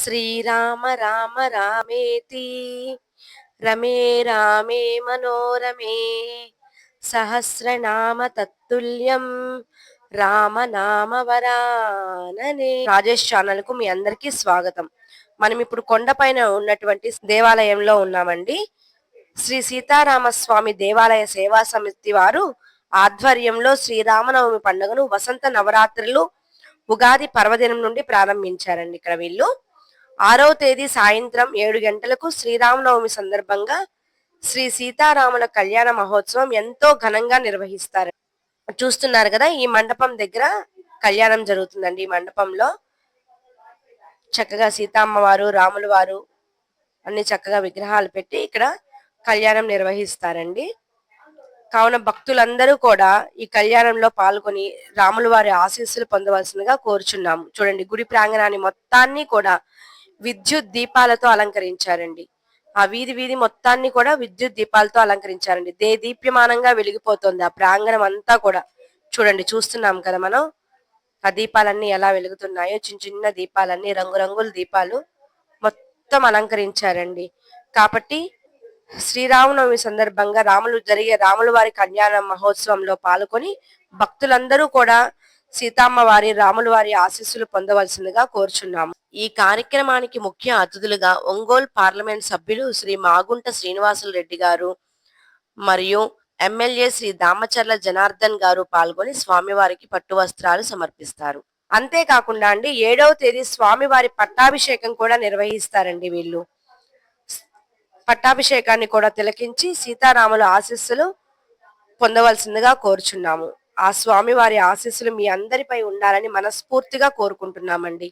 శ్రీరామ రామ రామేతి రమే రామే మనోరమే సహస్రనామ తత్తుల్యం రామనామ వరాననే. రాజేష్ ఛానల్ కు మీ అందరికీ స్వాగతం. మనం ఇప్పుడు కొండపైన ఉన్నటువంటి దేవాలయంలో ఉన్నామండి. శ్రీ సీతారామస్వామి దేవాలయ సేవా సమితి వారు ఆధ్వర్యంలో శ్రీరామనవమి పండుగను వసంత నవరాత్రులు ఉగాది పర్వదినం నుండి ప్రారంభించారండి. ఇక్కడ వీళ్ళు 6వ తేదీ సాయంత్రం 7 గంటలకు శ్రీరామనవమి సందర్భంగా శ్రీ సీతారాముల కళ్యాణ మహోత్సవం ఎంతో ఘనంగా నిర్వహిస్తారు. చూస్తున్నారు కదా, ఈ మండపం దగ్గర కళ్యాణం జరుగుతుందండి. ఈ మండపంలో చక్కగా సీతమ్మ వారు, రాముల వారు అన్ని చక్కగా విగ్రహాలు పెట్టి ఇక్కడ కళ్యాణం నిర్వహిస్తారండి. కావున భక్తులందరూ కూడా ఈ కళ్యాణంలో పాల్గొని రాముల వారి ఆశీస్సులు పొందవలసిందిగా కోరుచున్నాము. చూడండి, గుడి ప్రాంగణాన్ని మొత్తాన్ని కూడా విద్యుత్ దీపాలతో అలంకరించారండి. ఆ వీధి మొత్తాన్ని కూడా విద్యుత్ దీపాలతో అలంకరించారండి. దీప్యమానంగా వెలిగిపోతుంది ఆ ప్రాంగణం అంతా కూడా. చూడండి, చూస్తున్నాం కదా మనం ఆ దీపాలన్నీ ఎలా వెలుగుతున్నాయో. చిన్న చిన్న దీపాలన్నీ, రంగురంగుల దీపాలు మొత్తం అలంకరించారండి. కాబట్టి శ్రీరామనవమి సందర్భంగా రాముల వారి కళ్యాణ మహోత్సవంలో పాల్గొని భక్తులందరూ కూడా సీతమ్మ వారి, రాముల వారి ఆశీస్సులు పొందవలసిందిగా కోరుచున్నాము. ఈ కార్యక్రమానికి ముఖ్య అతిథులుగా ఒంగోలు పార్లమెంట్ సభ్యులు శ్రీ మాగుంట శ్రీనివాసులు రెడ్డి గారు మరియు ఎమ్మెల్యే శ్రీ దామచర్ల జనార్దన్ గారు పాల్గొని స్వామివారికి పట్టు వస్త్రాలు సమర్పిస్తారు. అంతేకాకుండా అండి, 7వ తేదీ స్వామివారి పట్టాభిషేకం కూడా నిర్వహిస్తారండి. వీళ్ళు పట్టాభిషేకాన్ని కూడా తిలకించి సీతారాముల ఆశీస్సులు పొందవలసిందిగా కోరుచున్నాము. ఆ స్వామి వారి ఆశీస్సులు మీ అందరిపై ఉండాలని మనస్ఫూర్తిగా కోరుకుంటున్నామండి.